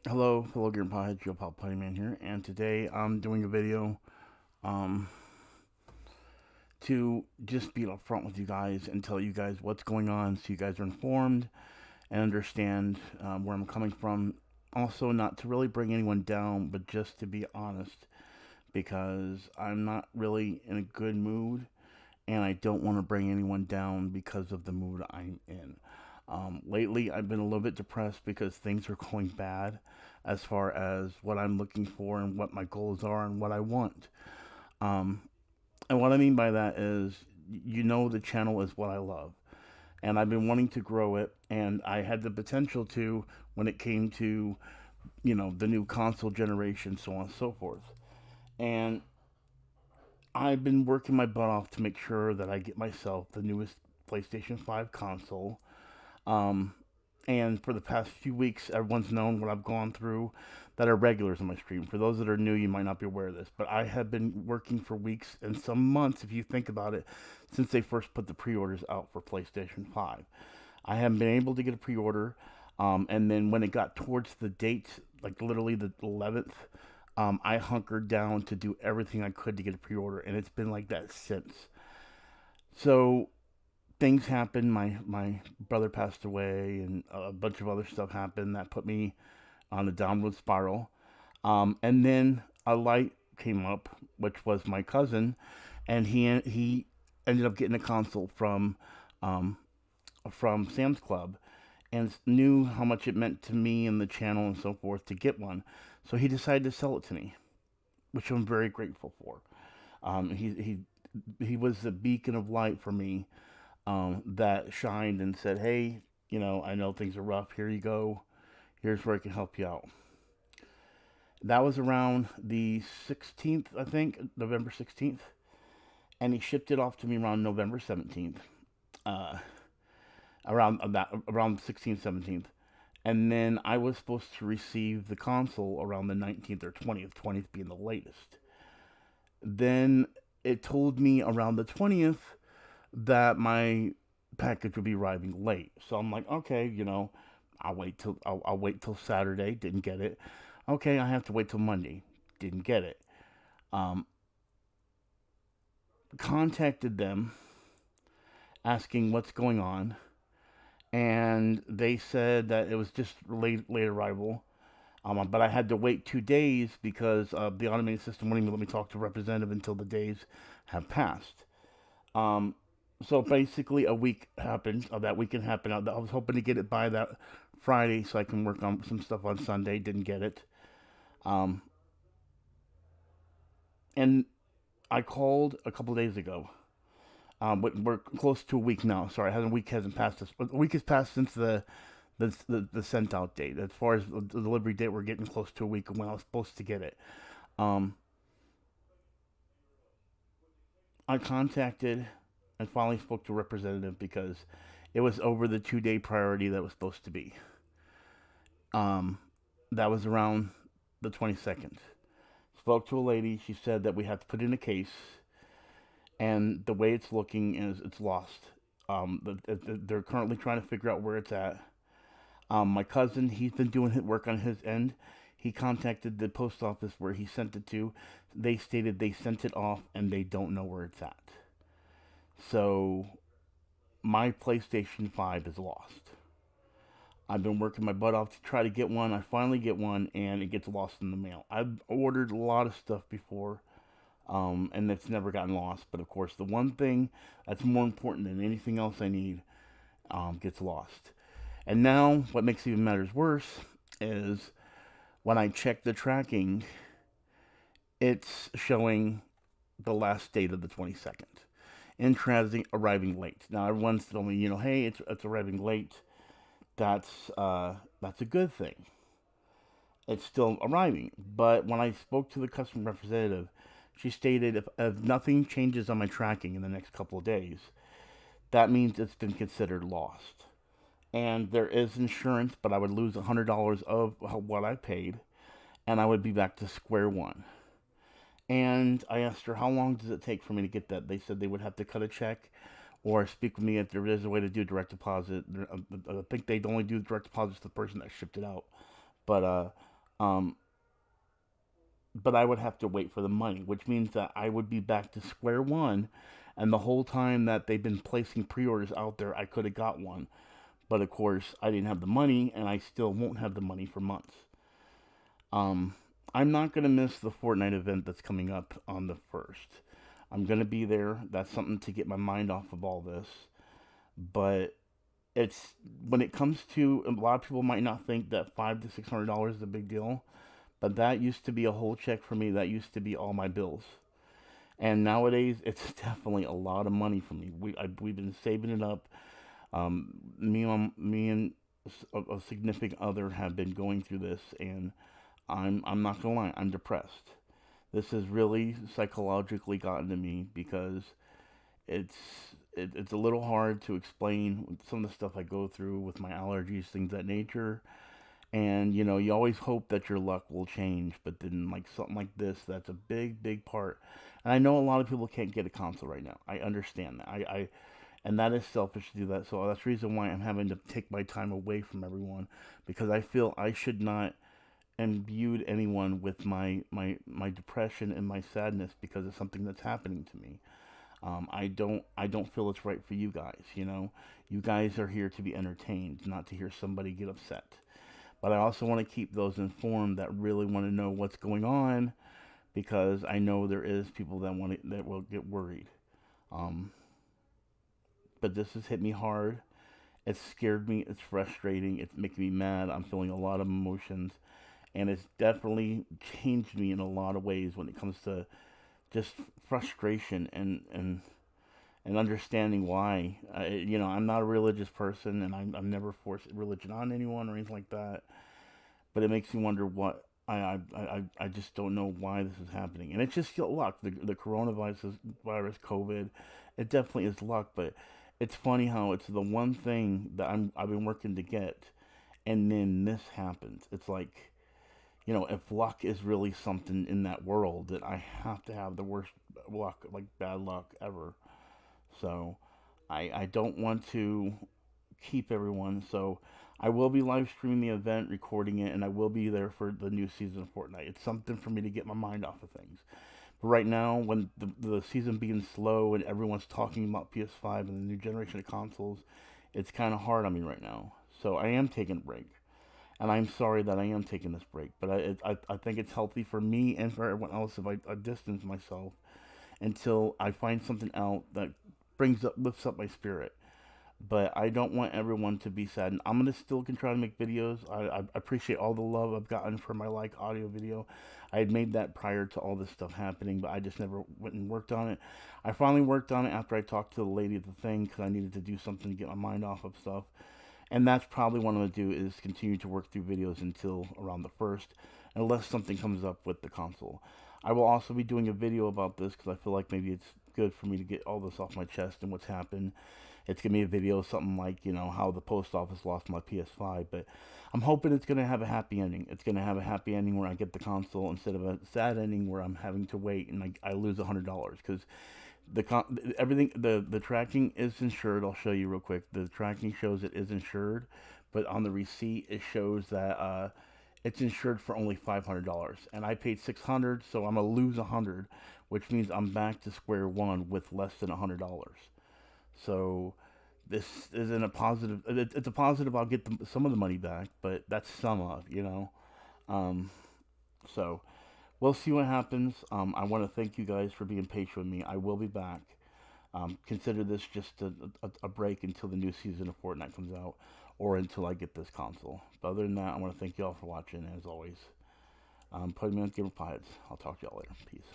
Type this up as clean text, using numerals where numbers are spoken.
Hello, Grandpa. It's your pal Puttyman here, and today I'm doing a video um, to just be upfront with you guys and tell you guys what's going on, so you guys are informed and understand where I'm coming from. Also, not to really bring anyone down, but just to be honest, because I'm not really in a good mood, and I don't want to bring anyone down because of the mood I'm in. Lately, I've been a little bit depressed because things are going bad as far as what I'm looking for and what my goals are and what I want. Um, and what I mean by that is, the channel is what I love. And I've been wanting to grow it, and I had the potential to when it came to, the new console generation, so on and so forth. And I've been working my butt off to make sure that I get myself the newest PlayStation 5 console. Um, and for the past few weeks, everyone's known what I've gone through that are regulars on my stream. For those that are new, you might not be aware of this, but I have been working for weeks and some months, if you think about it, since they first put the pre orders out for PlayStation 5. I haven't been able to get a pre order. And then when it got towards the date, like literally the 11th, I hunkered down to do everything I could to get a pre order, and it's been like that since. So things happened. My brother passed away, and a bunch of other stuff happened that put me on a downward spiral. And then a light came up, which was my cousin, and he ended up getting a console um, from Sam's Club, and knew how much it meant to me and the channel and so forth to get one. So he decided to sell it to me, which I'm very grateful for. He was the beacon of light for me, that shined and said, "Hey, I know things are rough. Here you go. Here's where I can help you out." That was around the 16th, I think, November 16th, and he shipped it off to me around November 17th, uh, around 16th, 17th, and then I was supposed to receive the console around the 19th or 20th, 20th being the latest. Then it told me around the 20th that my package would be arriving late. So I'm like, okay, I'll wait till Saturday. Didn't get it. Okay, I have to wait till Monday. Didn't get it. Um, Contacted them asking what's going on, and they said that it was just late arrival. But I had to wait 2 days because the automated system wouldn't even let me talk to a representative until the days have passed. Um, so basically, a week happened. That weekend happened. I was hoping to get it by that Friday so I can work on some stuff on Sunday. Didn't get it. Um, and I called a couple days ago. But we're close to a week now. Sorry, a week hasn't passed. A week has passed since the sent out date. As far as the delivery date, we're getting close to a week when I was supposed to get it. Um, I contacted and finally spoke to a representative because it was over the 2 day priority that was supposed to be. Um, that was around the 22nd. Spoke to a lady. She said that we have to put in a case, and the way it's looking is it's lost. They're currently trying to figure out where it's at. My cousin, he's been doing work on his end. He contacted the post office where he sent it to. They stated they sent it off and they don't know where it's at. So my PlayStation 5 is lost. I've been working my butt off to try to get one. I finally get one, and it gets lost in the mail. I've ordered a lot of stuff before, and it's never gotten lost. But of course, the one thing that's more important than anything else I need gets lost. And now, what makes even matters worse is when I check the tracking, it's showing the last date of the 22nd. In transit, arriving late. Now, everyone's telling me, hey, it's arriving late. That's a good thing. It's still arriving. But when I spoke to the customer representative, she stated if nothing changes on my tracking in the next couple of days, that means it's been considered lost. And there is insurance, but I would lose $100 of what I paid, and I would be back to square one. And I asked her, how long does it take for me to get that? They said they would have to cut a check or speak with me if there is a way to do direct deposit. I think they'd only do direct deposit to the person that shipped it out. But Um, but I would have to wait for the money, which means that I would be back to square one. And the whole time that they've been placing pre-orders out there, I could have got one. But of course, I didn't have the money, and I still won't have the money for months. Um, I'm not gonna miss the Fortnite event that's coming up on the first. I'm gonna be there. That's something to get my mind off of all this. But it's when it comes to a lot of people might not think that $500 to $600 is a big deal, but that used to be a whole check for me. That used to be all my bills. And nowadays, it's definitely a lot of money for me. We've been saving it up. Me and a significant other have been going through this, and I'm not gonna lie, I'm depressed. This has really psychologically gotten to me because it's it's a little hard to explain some of the stuff I go through with my allergies, things of that nature. And you always hope that your luck will change, but then like something like this, that's a big part. And I know a lot of people can't get a console right now. I understand that. And that is selfish to do that. So that's the reason why I'm having to take my time away from everyone, because I feel I should not imbued anyone with my depression and my sadness because of something that's happening to me. I don't feel it's right for you guys. You guys are here to be entertained, not to hear somebody get upset. But I also want to keep those informed that really want to know what's going on, because I know there is people that will get worried. Um, but this has hit me hard. It's scared me. It's frustrating. It's making me mad. I'm feeling a lot of emotions, and it's definitely changed me in a lot of ways when it comes to just frustration and understanding why. I'm not a religious person, and I've never forced religion on anyone or anything like that. But it makes me wonder what I just don't know why this is happening, and it's just luck. The coronavirus, COVID, it definitely is luck. But it's funny how it's the one thing that I've been working to get, and then this happens. It's like, if luck is really something in that world, that I have to have the worst luck, like bad luck ever. So I don't want to keep everyone. So I will be live streaming the event, recording it, and I will be there for the new season of Fortnite. It's something for me to get my mind off of things. But right now, when the season being slow and everyone's talking about PS5 and the new generation of consoles, it's kind of hard on me right now. So I am taking a break. And I'm sorry that I am taking this break, but I think it's healthy for me and for everyone else if I distance myself until I find something out that lifts up my spirit. But I don't want everyone to be sad. And I'm gonna still can try to make videos. I appreciate all the love I've gotten for my audio video. I had made that prior to all this stuff happening, but I just never went and worked on it. I finally worked on it after I talked to the lady at the thing, because I needed to do something to get my mind off of stuff. And that's probably what I'm gonna do, is continue to work through videos until around the first, unless something comes up with the console. I will also be doing a video about this because I feel like maybe it's good for me to get all this off my chest and what's happened. It's gonna be a video, something like how the post office lost my PS5, but I'm hoping it's gonna have a happy ending. It's gonna have a happy ending where I get the console instead of a sad ending where I'm having to wait and I lose $100, because everything the tracking is insured. I'll show you real quick. The tracking shows it is insured, but on the receipt it shows that it's insured for only $500, and I paid $600, so I'm gonna lose $100, which means I'm back to square one with less than $100. So this isn't a positive. It's a positive. I'll get some of the money back, but that's some of. Um, so we'll see what happens. I want to thank you guys for being patient with me. I will be back. Consider this just a break until the new season of Fortnite comes out, or until I get this console. But other than that, I want to thank you all for watching. As always, Puttyman, Gamer Potheads. I'll talk to y'all later. Peace.